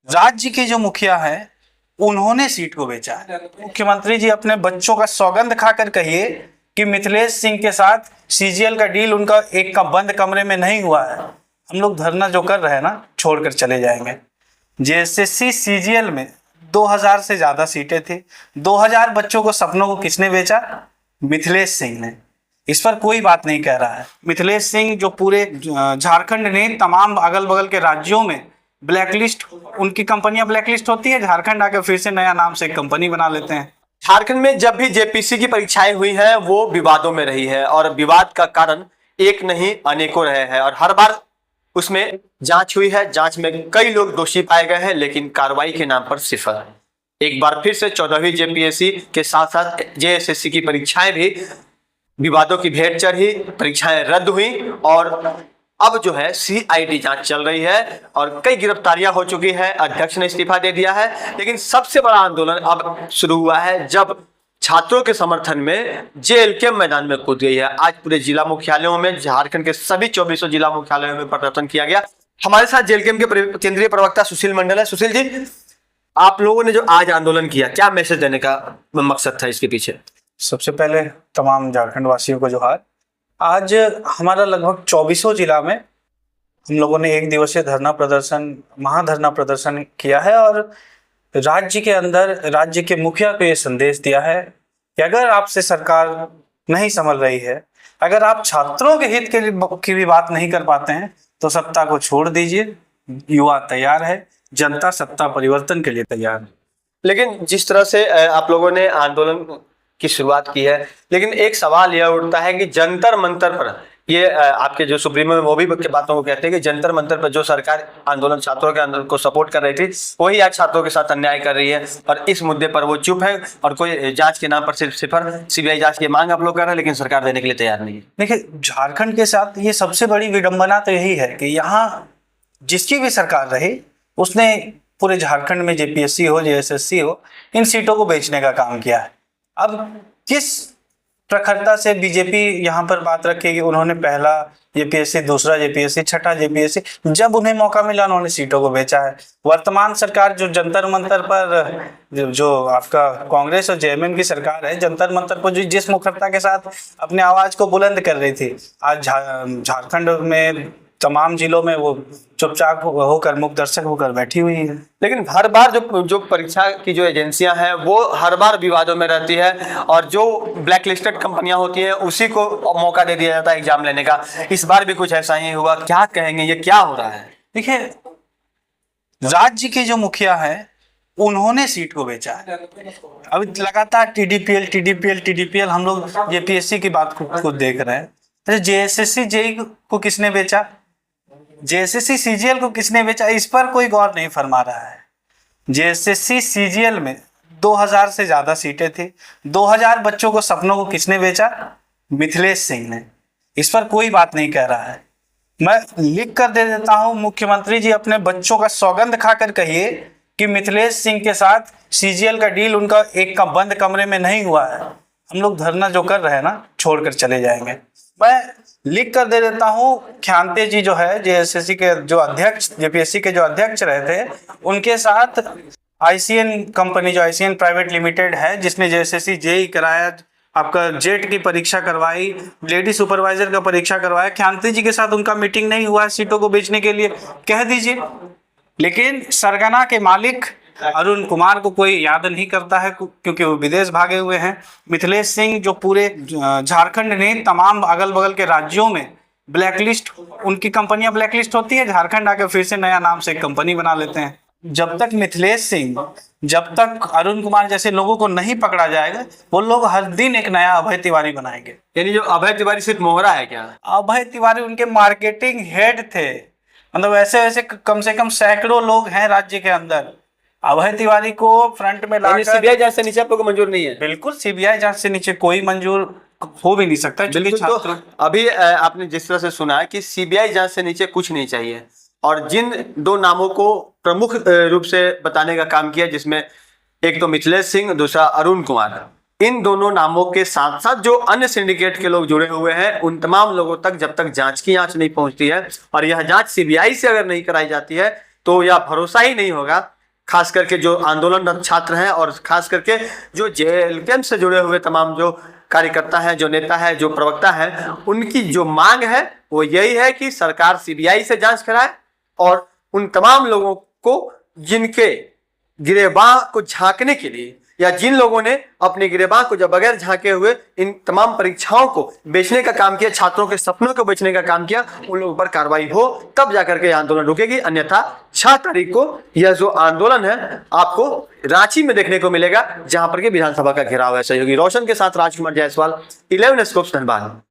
राज्य के जो मुखिया हैं उन्होंने सीट को बेचा है। मुख्यमंत्री जी अपने बच्चों का सौगंध खाकर कहिए कि मिथिलेश सिंह के साथ सीजीएल का डील उनका एक का बंद कमरे में नहीं हुआ है। हम लोग धरना जो कर रहे हैं ना, छोड़कर चले जाएंगे। जेएसएससी सीजीएल में 2000 से ज्यादा सीटें थी। 2000 बच्चों को, सपनों को किसने बेचा? मिथिलेश सिंह ने। इस पर कोई बात नहीं कह रहा है। मिथिलेश सिंह जो पूरे झारखंड ने तमाम अगल बगल के राज्यों में ब्लैकलिस्ट, उनकी कंपनियां ब्लैकलिस्ट होती है, झारखंड आकर फिर से नया नाम से एक कंपनी बना लेते हैं। झारखंड में जब भी जेपीसी की परीक्षाएं हुई हैं वो विवादों में रही है और विवाद का कारण एक नहीं अनेकों रहे हैं और हर बार उसमें जांच हुई है। जांच में कई लोग दोषी पाए गए हैं लेकिन कार्रवाई के नाम पर सिफर। एक बार फिर से 14वीं जेपीएससी के साथ साथ जेएसएससी की परीक्षाएं भी विवादों की भेंट चढ़ी, परीक्षाएं रद्द हुई और अब जो है सीआईडी जांच चल रही है और कई गिरफ्तारियां हो चुकी है। अध्यक्ष ने इस्तीफा दे दिया है। लेकिन सबसे बड़ा आंदोलन अब शुरू हुआ है जब छात्रों के समर्थन में जेएलके मैदान में कूद गई है। आज पूरे जिला मुख्यालयों में, झारखंड के सभी 2400 जिला मुख्यालयों में प्रदर्शन किया गया। हमारे साथ जेएलके के केंद्रीय प्रवक्ता सुशील मंडल है। सुशील जी, आप लोगों ने जो आज आंदोलन किया, क्या मैसेज देने का मकसद था इसके पीछे? सबसे पहले तमाम झारखंड वासियों को जोहार। आज हमारा लगभग 2400 जिला में हम लोगों ने एक दिवसीय धरना प्रदर्शन, महाधरना प्रदर्शन किया है और राज्य के अंदर राज्य के मुखिया को ये संदेश दिया है कि अगर आपसे सरकार नहीं संभल रही है, अगर आप छात्रों के हित की भी बात नहीं कर पाते हैं तो सत्ता को छोड़ दीजिए। युवा तैयार है, जनता सत्ता परिवर्तन के लिए तैयार है। लेकिन जिस तरह से आप लोगों ने आंदोलन की शुरुआत की है, लेकिन एक सवाल यह उठता है कि जंतर मंतर पर, ये आपके जो सुप्रीमो वो भी बातों को कहते हैं कि जंतर मंतर पर जो सरकार आंदोलन, छात्रों के आंदोलन को सपोर्ट कर रही थी, वही आज छात्रों के साथ अन्याय कर रही है और इस मुद्दे पर वो चुप है और कोई जांच के नाम पर सिर्फ सिफर सीबीआई जांच की मांग आप लोग कर रहे हैं लेकिन सरकार देने के लिए तैयार नहीं है। देखिए, झारखंड के साथ ये सबसे बड़ी विडंबना तो यही है कि यहाँ जिसकी भी सरकार रही उसने पूरे झारखंड में जेपीएससी हो, जेएसएससी हो, इन सीटों को बेचने का काम किया है। अब किस प्रखरता से बीजेपी यहाँ पर बात रखेगी? उन्होंने पहला जेपीएससी, दूसरा जेपीएससी, छठा जेपीएससी, जब उन्हें मौका मिला उन्होंने सीटों को बेचा है। वर्तमान सरकार जो जंतर मंतर पर, जो आपका कांग्रेस और जेएमएम की सरकार है, जंतर मंतर पर जिस मुखरता के साथ अपने आवाज को बुलंद कर रही थी, आज झारखंड में तमाम जिलों में वो चुपचाप होकर, मुख दर्शक होकर बैठी हुई है। लेकिन हर बार जो परीक्षा की जो एजेंसियां हैं वो हर बार विवादों में रहती है और जो ब्लैकलिस्टेड कंपनियां होती हैं उसी को मौका दे दिया जाता है एग्जाम लेने का। इस बार भी कुछ ऐसा ही हुआ, क्या कहेंगे, ये क्या हो रहा है? देखिए, राज्य के जो मुखिया हैं उन्होंने सीट को बेचा है। अभी लगातार टीडीपीएल हम लोग जेपीएससी की बात को देख रहे हैं। जेएसएससी जेई को किसने बेचा? जेएसएससी सीजीएल को किसने बेचा? इस पर कोई गौर नहीं फरमा रहा है। जेएसएससी सीजीएल में 2000 से ज्यादा सीटें थी। 2000 बच्चों को, सपनों को किसने बेचा? मिथिलेश सिंह ने। इस पर कोई बात नहीं कह रहा है। मैं लिख कर दे देता हूं, मुख्यमंत्री जी अपने बच्चों का सौगंध खाकर कहिए कि मिथिलेश सिंह के साथ सीजीएल का डील उनका एक का बंद कमरे में नहीं हुआ है। हम लोग धरना जो कर रहे हैं ना, छोड़कर चले जाएंगे। मैं लिख कर दे देता हूं, ख्यांते जी जो है जेएसएससी के जो अध्यक्ष, जेपीएससी के जो अध्यक्ष रहे थे, उनके साथ आईसीएन कंपनी, जो आईसीएन प्राइवेट लिमिटेड है, जिसने जेएसएससी जेई कराया, आपका जेट की परीक्षा करवाई, लेडी सुपरवाइजर का परीक्षा करवाया, ख्यांते जी के साथ उनका मीटिंग नहीं हुआ है सीटों को बेचने के लिए, कह दीजिए। लेकिन सरगना के मालिक अरुण कुमार को कोई याद नहीं करता है क्योंकि वो विदेश भागे हुए हैं। मिथिलेश सिंह जो पूरे झारखंड ने तमाम अगल बगल के राज्यों में ब्लैकलिस्ट, उनकी कंपनियां ब्लैकलिस्ट होती है, झारखंड आकर फिर से नया नाम से एक कंपनी बना लेते हैं। जब तक मिथिलेश सिंह, जब तक अरुण कुमार जैसे लोगों को नहीं पकड़ा जाएगा, वो लोग हर दिन एक नया अभय तिवारी बनाएंगे। यानी जो अभय तिवारी सिर्फ मोहरा है क्या? अभय तिवारी उनके मार्केटिंग हेड थे। मतलब ऐसे ऐसे कम से कम सैकड़ों लोग हैं राज्य के अंदर। अभय तिवारी को फ्रंट में लाकर, सीबीआई जांच से नीचे आप लोगों को मंजूर नहीं है? बिल्कुल, सीबीआई जांच से नीचे कोई मंजूर हो भी नहीं सकता। तो अभी आपने जिस तरह से सुना कि सीबीआई जांच से नीचे कुछ नहीं चाहिए और जिन दो नामों को प्रमुख रूप से बताने का काम किया, जिसमें एक तो मिथिलेश सिंह, दूसरा अरुण कुमार, इन दोनों नामों के साथ साथ जो अन्य सिंडिकेट के लोग जुड़े हुए हैं, उन तमाम लोगों तक जब तक जांच की आंच नहीं पहुंचती है और यह जांच सीबीआई से अगर नहीं कराई जाती है तो यह भरोसा ही नहीं होगा खास करके जो आंदोलनरत छात्र हैं और खास करके जो जेल कैंप से जुड़े हुए तमाम जो कार्यकर्ता हैं, जो नेता हैं, जो प्रवक्ता हैं, उनकी जो मांग है वो यही है कि सरकार सीबीआई से जांच कराए और उन तमाम लोगों को जिनके गिरेबां को झांकने के लिए या जिन लोगों ने अपने गिरेबां को जब बगैर झांके हुए इन तमाम परीक्षाओं को बेचने का काम किया, छात्रों के सपनों को बेचने का काम किया, उन लोगों पर कार्रवाई हो तब जाकर के आंदोलन रुकेगी। अन्यथा 6 तारीख को यह जो आंदोलन है आपको रांची में देखने को मिलेगा, जहां पर कि विधानसभा का घेराव है। सहयोगी रोशन के साथ राजकुमार जायसवाल, 11 स्कोप धनबाद।